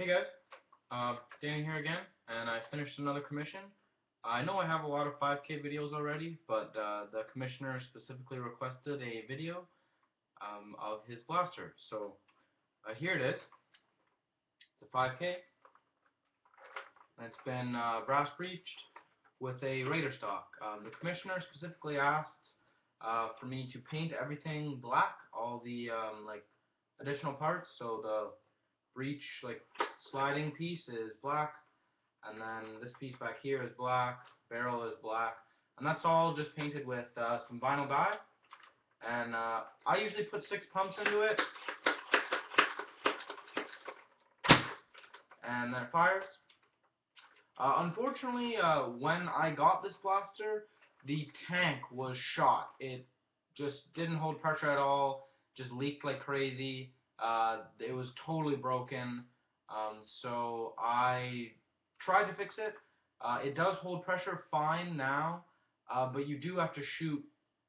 Hey guys, Danny here again, and I finished another commission. I know I have a lot of 5K videos already, but the commissioner specifically requested a video of his blaster. So here it is. It's a 5K, and it's been brass breeched with a Raider stock. The commissioner specifically asked for me to paint everything black, all the like additional parts. So the breech, like sliding piece, is black. And then this piece back here is black, barrel is black, and that's all just painted with some vinyl dye. And I usually put 6 pumps into it, and then it fires. Unfortunately, when I got this blaster, the tank was shot. It just didn't hold pressure at all, just leaked like crazy. It was totally broken, so I tried to fix it. It does hold pressure fine now, but you do have to shoot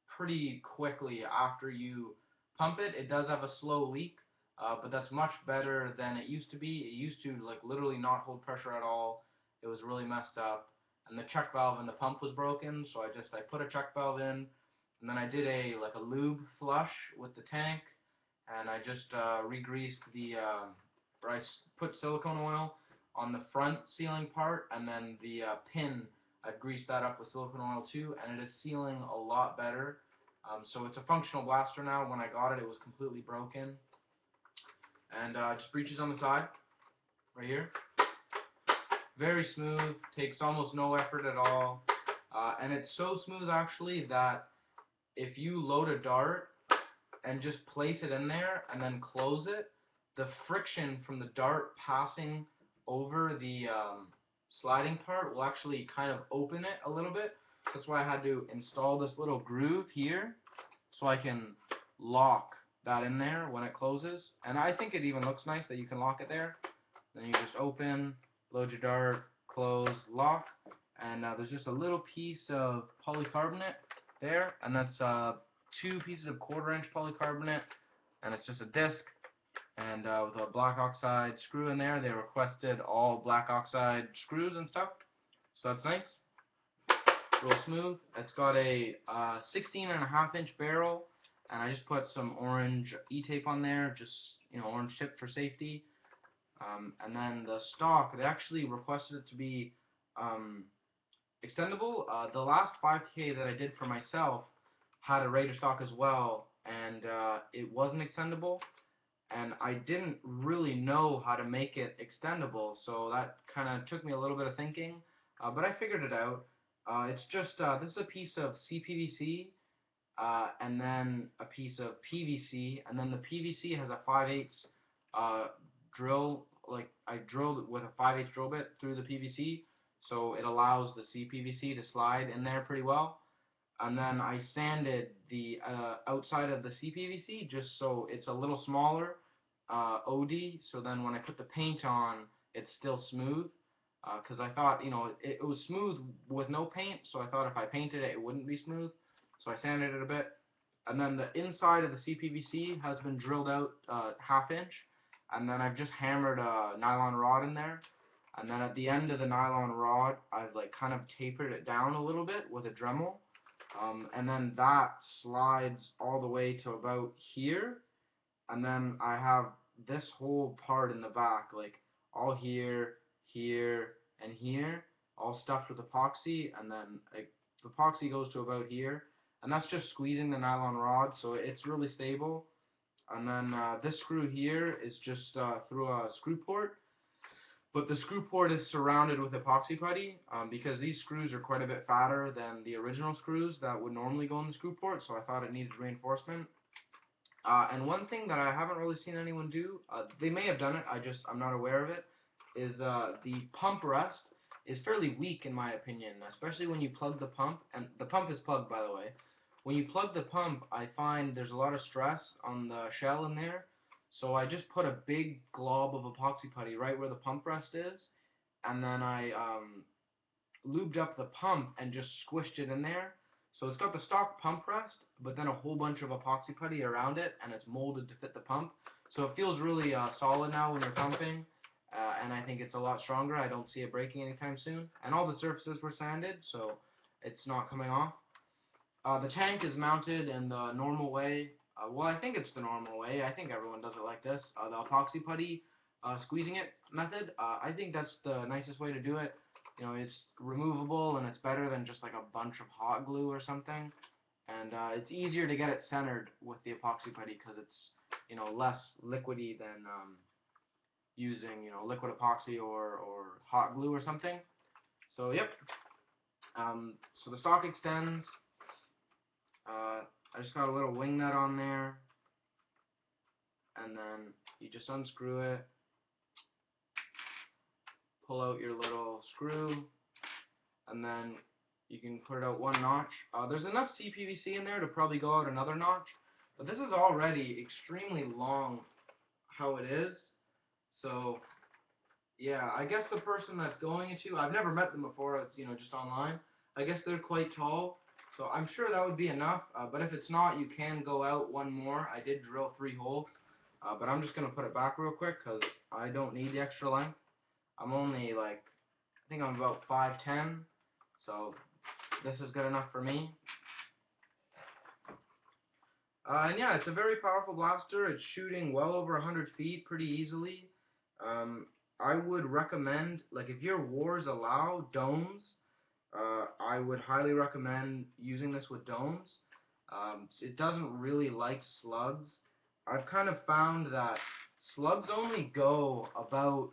pretty quickly after you pump it. It does have a slow leak, but that's much better than it used to be. It used to like literally not hold pressure at all. It was really messed up, and the check valve in the pump was broken, so I put a check valve in, and then I did a lube flush with the tank, and I just re-greased the or I put silicone oil on the front sealing part, and then the pin, I've greased that up with silicone oil too, and it is sealing a lot better. So it's a functional blaster now. When I got it, it was completely broken, and just breeches on the side, right here. Very smooth, takes almost no effort at all, and it's so smooth actually that if you load a dart and just place it in there and then close it, the friction from the dart passing over the sliding part will actually kind of open it a little bit. That's why I had to install this little groove here so I can lock that in there when it closes. And I think it even looks nice that you can lock it there. Then you just open, load your dart, close, lock, and there's just a little piece of polycarbonate there, and that's 2 pieces of 1/4" polycarbonate, and it's just a disc, and with a black oxide screw in there. They requested all black oxide screws and stuff, so that's nice. Real smooth. It's got a 16.5" barrel, and I just put some orange E-tape on there, just orange tip for safety. And then the stock, they actually requested it to be extendable. The last 5K that I did for myself had a Raider stock as well, and it wasn't extendable, and I didn't really know how to make it extendable, so that kind of took me a little bit of thinking, but I figured it out. It's just, this is a piece of CPVC, and then a piece of PVC, and then the PVC has a 5/8 drill. Like, I drilled it with a 5/8 drill bit through the PVC, so it allows the CPVC to slide in there pretty well. And then I sanded the outside of the CPVC just so it's a little smaller, OD, so then when I put the paint on, it's still smooth, because I thought, it was smooth with no paint, so I thought if I painted it, it wouldn't be smooth, so I sanded it a bit. And then the inside of the CPVC has been drilled out 1/2 inch, and then I've just hammered a nylon rod in there, and then at the end of the nylon rod, I've like kind of tapered it down a little bit with a Dremel, and then that slides all the way to about here, and then I have this whole part in the back, like all here, here, and here, all stuffed with epoxy, and then like, the epoxy goes to about here, and that's just squeezing the nylon rod, so it's really stable. And then this screw here is just through a screw port, but the screw port is surrounded with epoxy putty, because these screws are quite a bit fatter than the original screws that would normally go in the screw port, so I thought it needed reinforcement. And one thing that I haven't really seen anyone do, they may have done it, I'm not aware of it, is the pump rest is fairly weak in my opinion, especially when you plug the pump, and the pump is plugged, by the way. When you plug the pump, I find there's a lot of stress on the shell in there, so I just put a big glob of epoxy putty right where the pump rest is, and then I lubed up the pump and just squished it in there. So it's got the stock pump rest, but then a whole bunch of epoxy putty around it, and it's molded to fit the pump. So it feels really solid now when you're pumping, and I think it's a lot stronger. I don't see it breaking anytime soon. And all the surfaces were sanded, so it's not coming off. The tank is mounted in the normal way. Well, I think it's the normal way. I think everyone does it like this. The epoxy putty squeezing it method. I think that's the nicest way to do it. You know, it's removable and it's better than just like a bunch of hot glue or something. And it's easier to get it centered with the epoxy putty because it's, you know, less liquidy than using, you know, liquid epoxy or hot glue or something. So yep. So the stock extends. I just got a little wing nut on there, and then you just unscrew it, pull out your little screw, and then you can put it out one notch. There's enough CPVC in there to probably go out another notch, but this is already extremely long how it is. So yeah, I guess the person that's going to, I've never met them before, it's, you know, just online. I guess they're quite tall, so I'm sure that would be enough, but if it's not, you can go out one more. I did drill 3 holes, but I'm just going to put it back real quick because I don't need the extra length. I'm only like, I think I'm about 5'10", so this is good enough for me. And yeah, it's a very powerful blaster. It's shooting well over 100 feet pretty easily. I would recommend, like, if your wars allow domes, I would highly recommend using this with domes. It doesn't really like slugs. I've kind of found that slugs only go about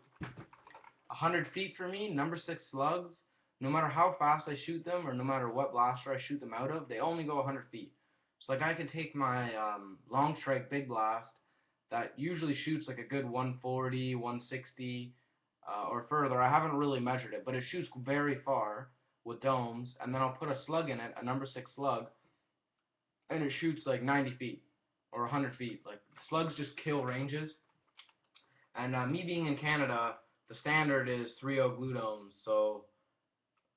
100 feet for me. Number 6 slugs, no matter how fast I shoot them or no matter what blaster I shoot them out of, they only go 100 feet. So like I could take my long strike big blast that usually shoots like a good 140, 160 or further. I haven't really measured it, but it shoots very far with domes, and then I'll put a slug in it, a number 6 slug, and it shoots like 90 feet or 100 feet. Like, slugs just kill ranges. And me being in Canada, the standard is 3.0 glue domes, so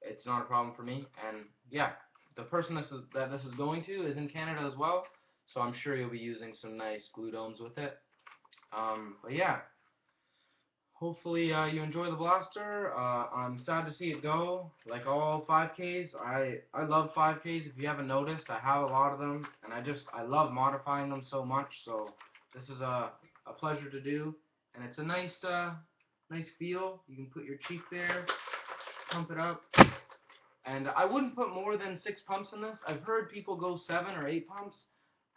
it's not a problem for me. And yeah, the person that this is going to is in Canada as well, so I'm sure you'll be using some nice glue domes with it. But yeah, hopefully you enjoy the blaster. I'm sad to see it go. Like all 5Ks, I love 5Ks. If you haven't noticed, I have a lot of them, and I love modifying them so much. So this is a pleasure to do, and it's a nice feel. You can put your cheek there, pump it up, and I wouldn't put more than 6 pumps in this. I've heard people go 7 or 8 pumps,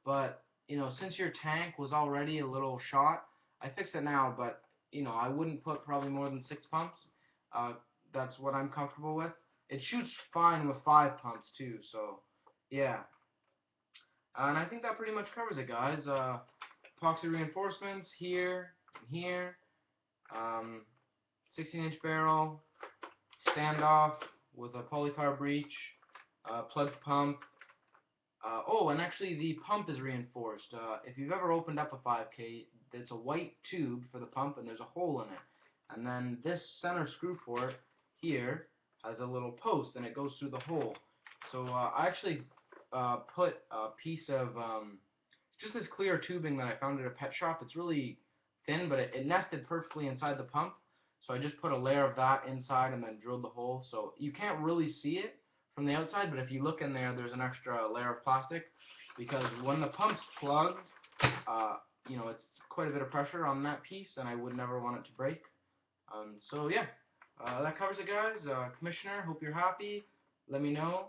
but you know, since your tank was already a little shot, I fixed it now, but you know, I wouldn't put probably more than 6 pumps. That's what I'm comfortable with. It shoots fine with 5 pumps too, so yeah. And I think that pretty much covers it, guys. Epoxy reinforcements here and here. 16-inch barrel, standoff with a polycarb breech, plug pump. Oh, and actually the pump is reinforced. If you've ever opened up a 5K, it's a white tube for the pump and there's a hole in it. And then this center screw port here has a little post and it goes through the hole. So I actually put a piece of, it's just this clear tubing that I found at a pet shop. It's really thin, but it nested perfectly inside the pump. So I just put a layer of that inside and then drilled the hole. So you can't really see it from the outside, but if you look in there, there's an extra layer of plastic, because when the pump's plugged, you know, it's quite a bit of pressure on that piece, and I would never want it to break. So yeah, that covers it, guys. Commissioner, hope you're happy. Let me know.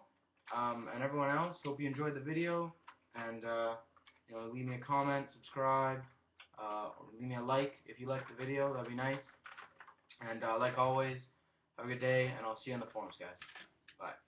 And everyone else, hope you enjoyed the video, and you know, leave me a comment, subscribe, or leave me a like if you liked the video. That'd be nice. And like always, have a good day, and I'll see you on the forums, guys. Bye.